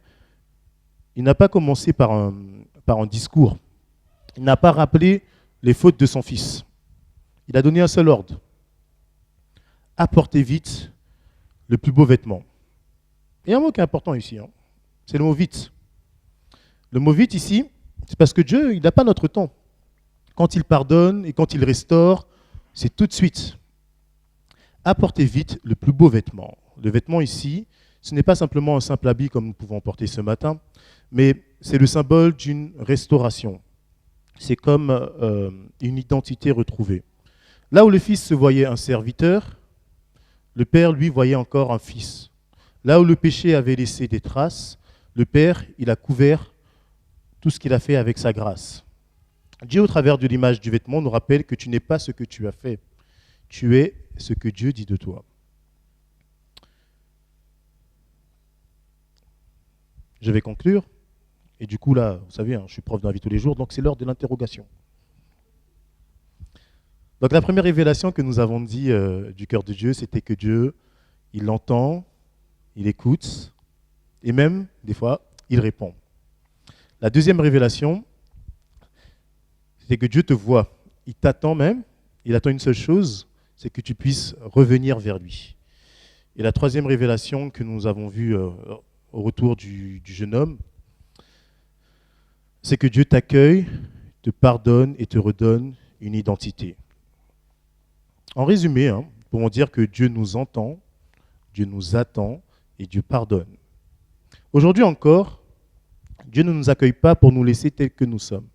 il n'a pas commencé par un discours. Il n'a pas rappelé les fautes de son fils. Il a donné un seul ordre. Apportez vite le plus beau vêtement. Il y a un mot qui est important ici, c'est le mot vite. Le mot vite ici, c'est parce que Dieu, il n'a pas notre temps. Quand il pardonne et quand il restaure, c'est tout de suite. Apportez vite le plus beau vêtement. Le vêtement ici, ce n'est pas simplement un simple habit comme nous pouvons porter ce matin, mais c'est le symbole d'une restauration. C'est comme une identité retrouvée. Là où le fils se voyait un serviteur, le père, lui, voyait encore un fils. Là où le péché avait laissé des traces, le Père, il a couvert tout ce qu'il a fait avec sa grâce. Dieu, au travers de l'image du vêtement, nous rappelle que tu n'es pas ce que tu as fait. Tu es ce que Dieu dit de toi. Je vais conclure. Et du coup, là, vous savez, je suis prof dans la vie tous les jours, donc c'est l'heure de l'interrogation. Donc la première révélation que nous avons dit du cœur de Dieu, c'était que Dieu, il entend, il écoute, et même, des fois, il répond. La deuxième révélation, c'est que Dieu te voit. Il t'attend même, il attend une seule chose, c'est que tu puisses revenir vers lui. Et la troisième révélation que nous avons vue au retour du jeune homme, c'est que Dieu t'accueille, te pardonne et te redonne une identité. En résumé, pouvons dire que Dieu nous entend, Dieu nous attend et Dieu pardonne. Aujourd'hui encore, Dieu ne nous accueille pas pour nous laisser tels que nous sommes.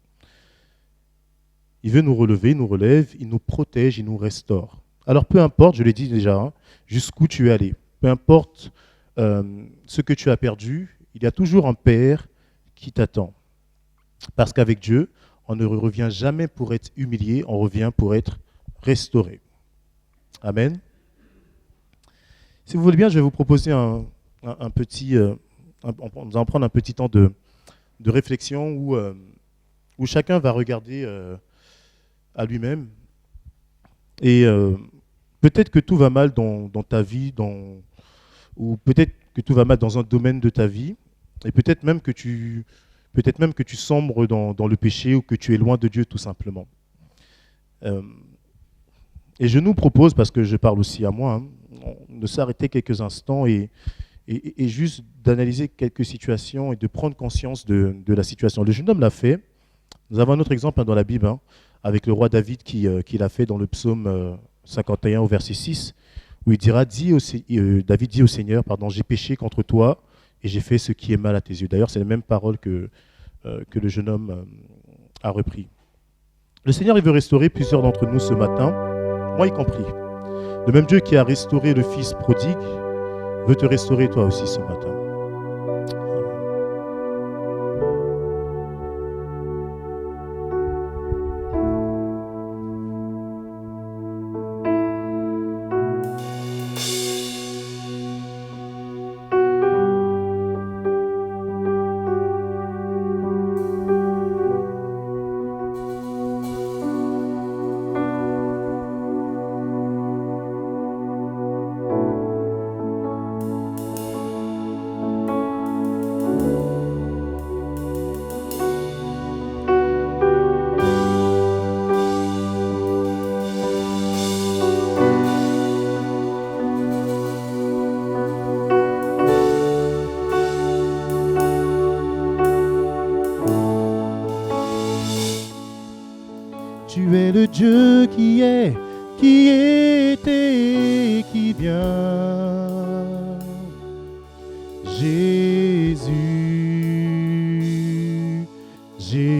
Il veut nous relever, il nous relève, il nous protège, il nous restaure. Alors peu importe, je l'ai dit déjà, jusqu'où tu es allé, peu importe ce que tu as perdu, il y a toujours un Père qui t'attend. Parce qu'avec Dieu, on ne revient jamais pour être humilié, on revient pour être restauré. Amen. Si vous voulez bien, je vais vous proposer nous allons prendre un petit temps de réflexion où chacun va regarder à lui-même. Et peut-être que tout va mal dans ta vie, ou peut-être que tout va mal dans un domaine de ta vie, et peut-être même que tu sombres dans le péché ou que tu es loin de Dieu tout simplement. Et je nous propose, parce que je parle aussi à moi, de s'arrêter quelques instants et juste d'analyser quelques situations et de prendre conscience de la situation. Le jeune homme l'a fait. Nous avons un autre exemple dans la Bible, avec le roi David qui l'a fait dans le psaume 51 au verset 6, où il dira, David dit au Seigneur, j'ai péché contre toi et j'ai fait ce qui est mal à tes yeux. D'ailleurs, c'est la même parole que le jeune homme a repris. Le Seigneur, il veut restaurer plusieurs d'entre nous ce matin, moi y compris. Le même Dieu qui a restauré le fils prodigue veut te restaurer toi aussi ce matin. Tu es le Dieu qui est, qui était et qui vient. Jésus, Jésus.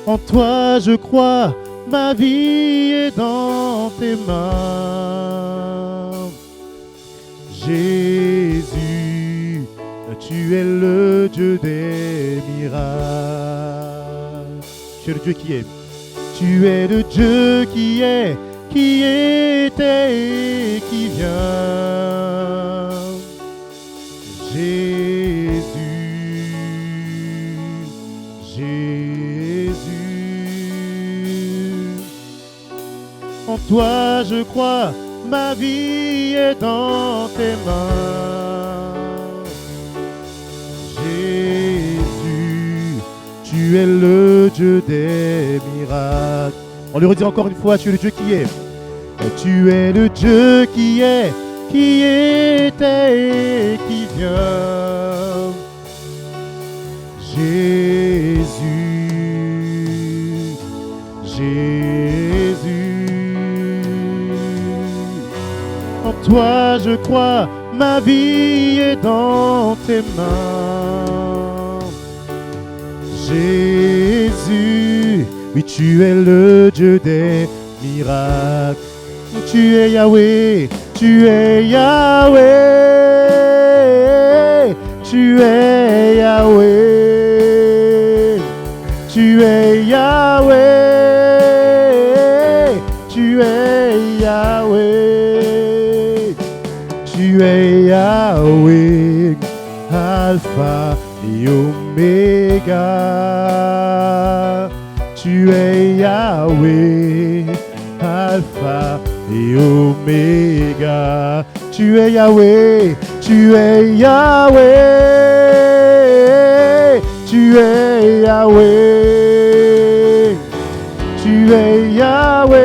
En toi je crois, ma vie est dans tes mains. Jésus, tu es le Dieu des miracles. Tu es le Dieu qui est. Tu es le Dieu qui est, qui était et qui vient. Jésus, Jésus. En toi je crois, ma vie est dans tes mains. Jésus, tu es le Dieu des miracles. On lui redit encore une fois, tu es le Dieu qui est. Tu es le Dieu qui est, qui était et qui vient. Jésus, Jésus. En toi je crois, ma vie est dans tes mains. Jésus, oui tu es le Dieu des miracles. Tu es Yahweh, tu es Yahweh, tu es Yahweh, tu es Yahweh, tu es Yahweh, tu es Yahweh, Alpha et Oméga, tu es Yahweh, Alpha et Oméga. Tu es Yahweh, tu es Yahweh, tu es Yahweh, tu es Yahweh,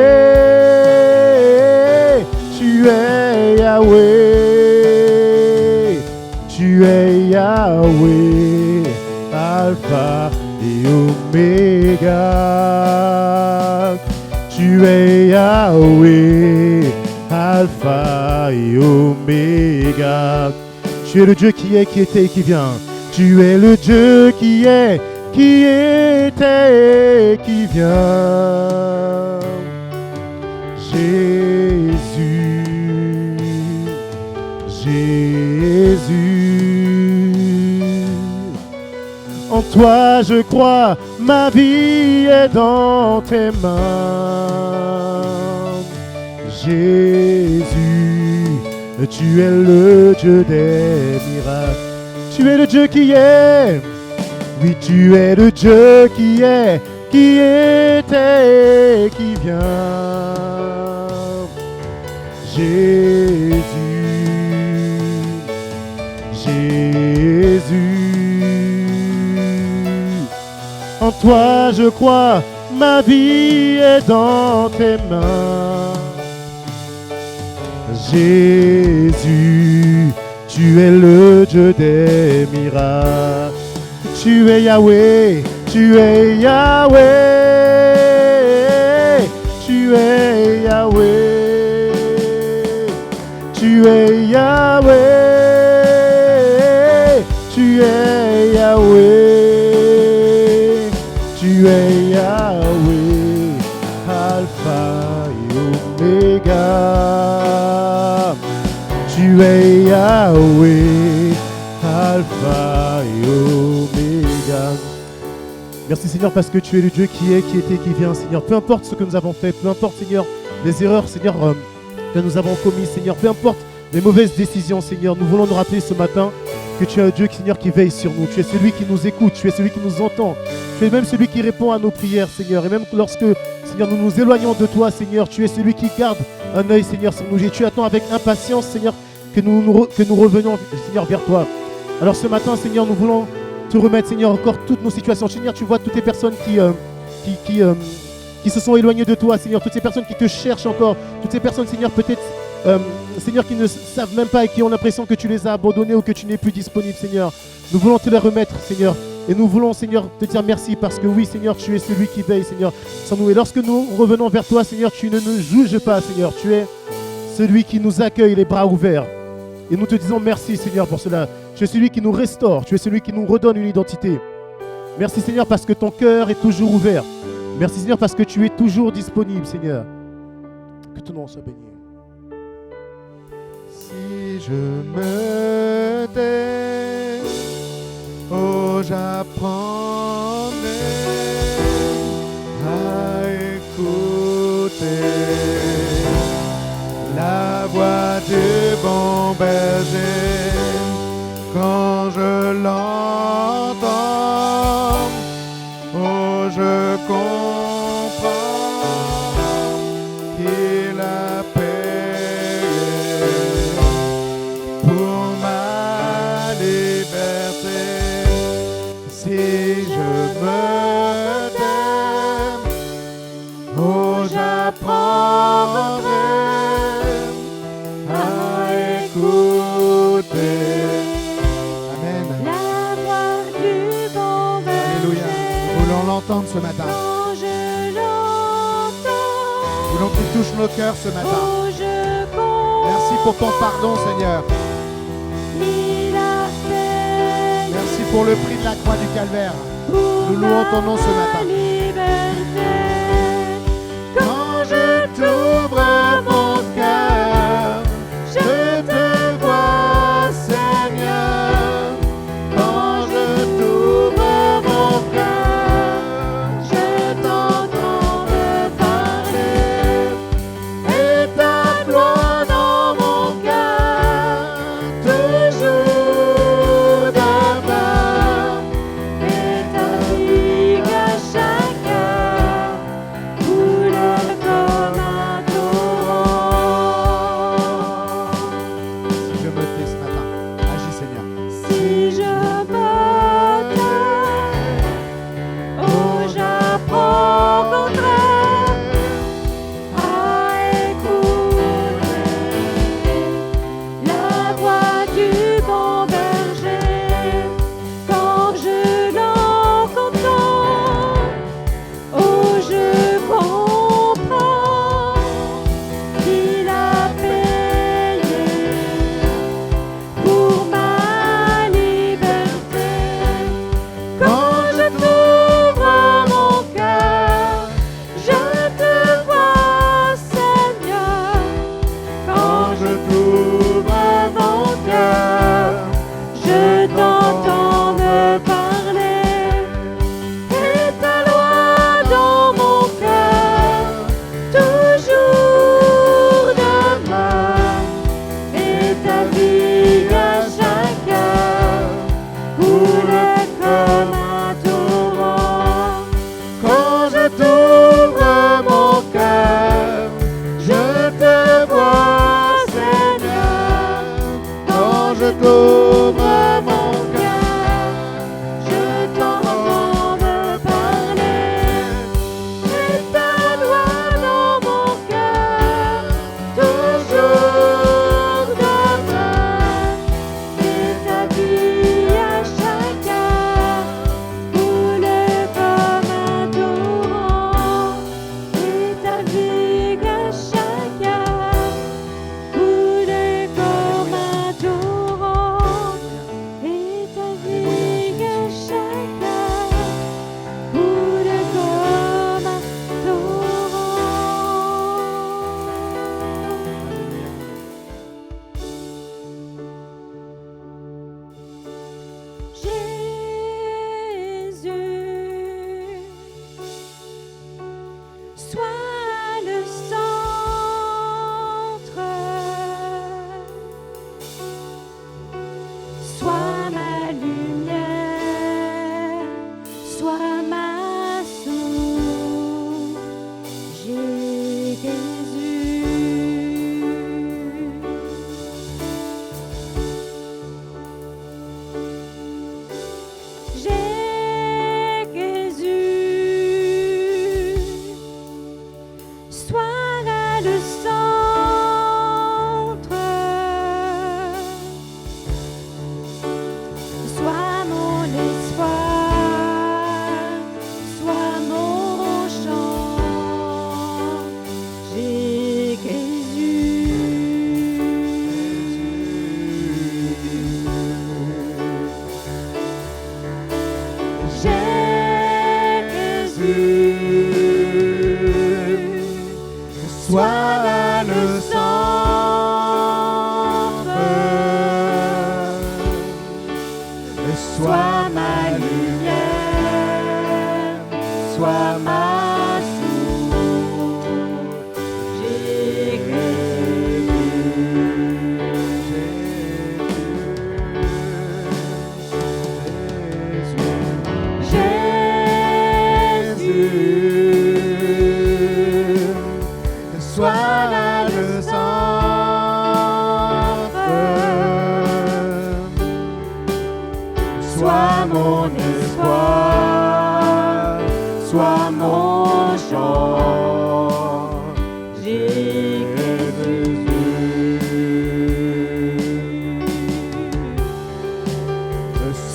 tu es Yahweh, tu es Yahweh, Alpha et Oméga. Tu es Yahweh, Alpha et Oméga. Tu es le Dieu qui est, qui était et qui vient. Tu es le Dieu qui est, qui était et qui vient. Jésus, Jésus. En toi je crois, ma vie est dans tes mains. Jésus, tu es le Dieu des miracles. Tu es le Dieu qui est. Oui, tu es le Dieu qui est, qui était et qui vient. Jésus, Jésus. En toi je crois, ma vie est dans tes mains. Jésus, tu es le Dieu des miracles. Tu es Yahweh, tu es Yahweh, tu es Yahweh, tu es Yahweh, tu es Yahweh, tu es Yahweh, Alpha et Oméga. Tu es Yahweh, Alpha et Oméga. Merci Seigneur parce que tu es le Dieu qui est, qui était, qui vient Seigneur. Peu importe ce que nous avons fait, peu importe Seigneur les erreurs Seigneur que nous avons commises Seigneur, peu importe les mauvaises décisions Seigneur, nous voulons nous rappeler ce matin que tu es un Dieu Seigneur qui veille sur nous. Tu es celui qui nous écoute, tu es celui qui nous entend. Tu es même celui qui répond à nos prières Seigneur. Et même lorsque Seigneur nous nous éloignons de toi Seigneur, tu es celui qui garde un œil Seigneur sur nous. Et tu attends avec impatience Seigneur que nous revenions Seigneur vers toi. Alors ce matin Seigneur, nous voulons te remettre Seigneur encore toutes nos situations. Seigneur, tu vois toutes les personnes qui se sont éloignées de toi Seigneur, toutes ces personnes qui te cherchent encore, toutes ces personnes Seigneur peut-être Seigneur qui ne savent même pas et qui ont l'impression que tu les as abandonnés ou que tu n'es plus disponible Seigneur. Nous voulons te les remettre Seigneur Et nous voulons, Seigneur, te dire merci parce que oui, Seigneur, tu es celui qui veille, Seigneur, sur nous. Et lorsque nous revenons vers toi, Seigneur, tu ne nous juges pas, Seigneur. Tu es celui qui nous accueille les bras ouverts. Et nous te disons merci, Seigneur, pour cela. Tu es celui qui nous restaure. Tu es celui qui nous redonne une identité. Merci, Seigneur, parce que ton cœur est toujours ouvert. Merci, Seigneur, parce que tu es toujours disponible, Seigneur. Que ton nom soit béni. Si je me tais, oh j'apprendrai à écouter la voix du bon berger quand je l'entends. Oh je comprends qu'il a payé pour ma liberté. Si je me tais, oh j'apprendrai à écouter. Amen. La voix du bon Alléluia. berger. Nous voulons l'entendre ce matin. Quand je l'entends, Nous voulons qu'il touche nos cœurs ce matin. oh je comprends. Merci pour ton pardon, Seigneur. Il a fait Merci pour le prix de la croix du calvaire. pour Nous louons ton nom ce ma matin. liberté. Quand je t'ouvre mon cœur, je te vois, Seigneur. Quand je t'ouvre mon cœur, je t'entends me parler. Et ta gloire dans mon cœur, toujours demeure. Et ta vie à chaque heure coule comme un torrent. Si je me tais ce matin, agis, Seigneur. Si je me tais, oh j'apprendrai à écouter la voix du bon berger. Quand je l'entends, oh je comprends qu'il a payé pour ma liberté. Quand je t'ouvre mon cœur, je te vois, Seigneur. Quand Je t'ouvre mon cœur, je t'entends me parler, et ta loi dans mon cœur toujours demeure, et ta vie à chaque heure coule comme un torrent. quand je t'ouvre mon cœur, je te vois, Seigneur. Quand je t'ouvre mon cœur, Je t'entends me parler, et ta loi dans mon cœur toujours demeure, et ta vie à chaque heure coule comme un torrent, et ta vie à chaque heure coule comme un torrent, et ta vie à chaque heure coule comme un torrent. Jésus, sois le centre, sois ma lumière, sois ma source, Jésus. Jésus, sois là le centre, sois mon espoir, Sois le centre, sois ma lumière, sois ma source. Sois là le centre, sois mon espoir, sois mon chant, Jésus.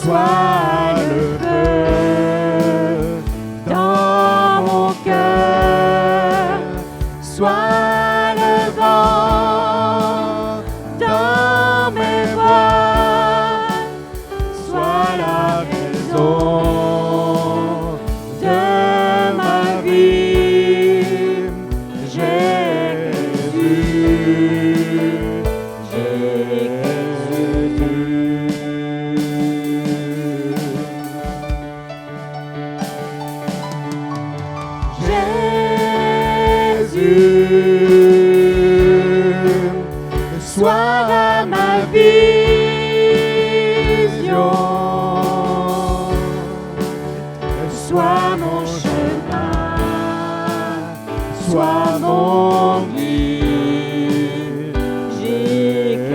Sois le feu dans mon cœur, sois le vent dans mes voiles, sois la raison de ma vie, Jésus, sois ma vision, sois mon chemin, sois mon guide, Jésus.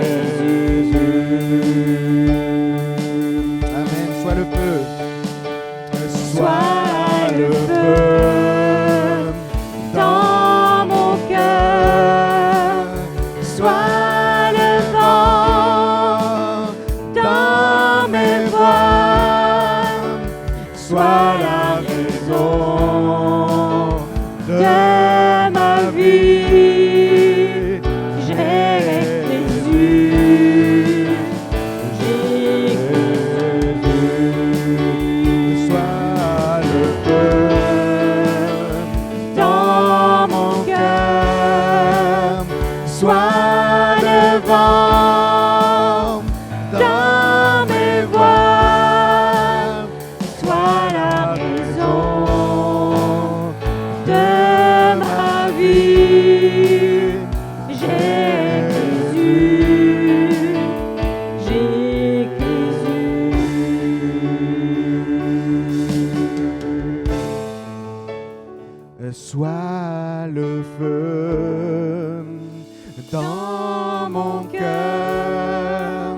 Amen. Sois le feu, sois le feu dans mon cœur, sois sois la raison de ma vie, Jésus, sois le feu dans mon cœur, sois le vent dans mes voiles, sois la raison de ma vie, Jésus, sois le feu dans mon cœur,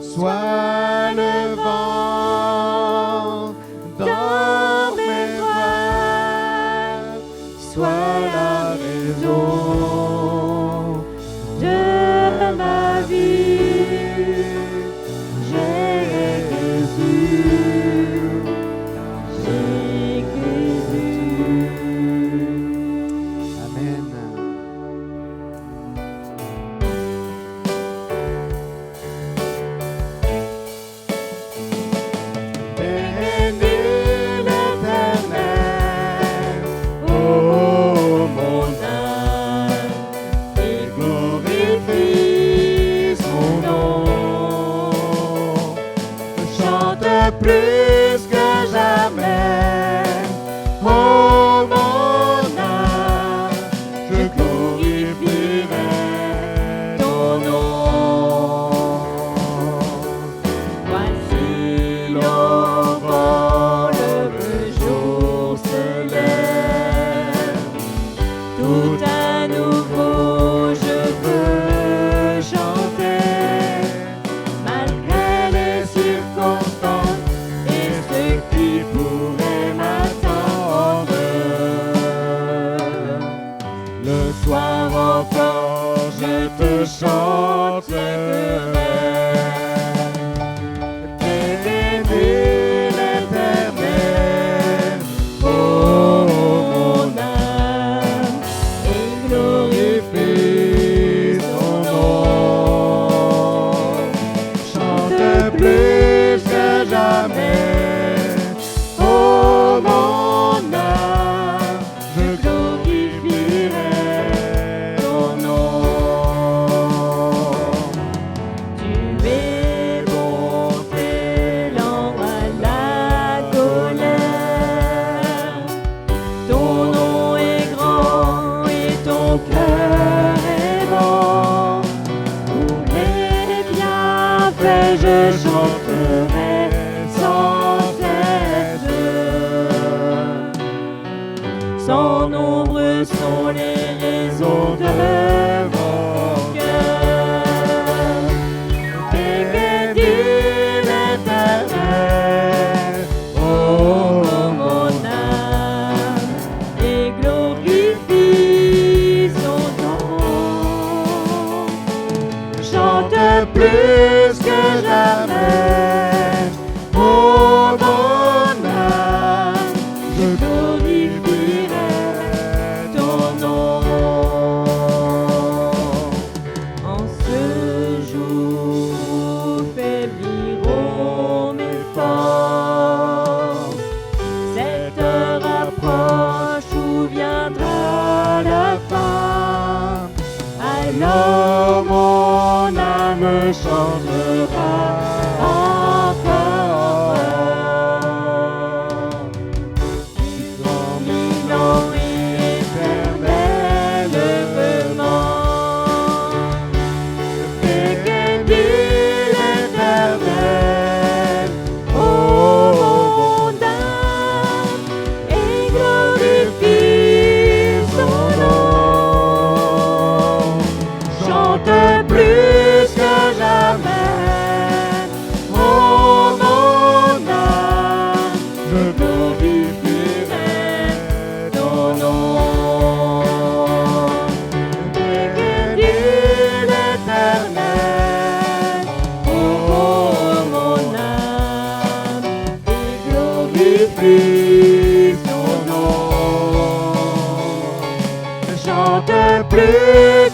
sois le vent dans mes voiles, sois la raison de ma vie, Jésus, Amen. Bénis l'Éternel, ô mon âme, et glorifie son plus que jamais. Oh mon âme, je glorifierai ton nom. En ce jour faibliront mes forces. Cette heure approche où viendra la fin. Alors mon âme chantera encore. Dominant et éternellement, fais gagner l'éternel. Oh mon âme, et glorifie son nom. Chante plus que jamais. Oh mon âme, je glorifierai ton nom. Bénis l'éternel. Oh mon âme, et glorifie son nom. Chante plus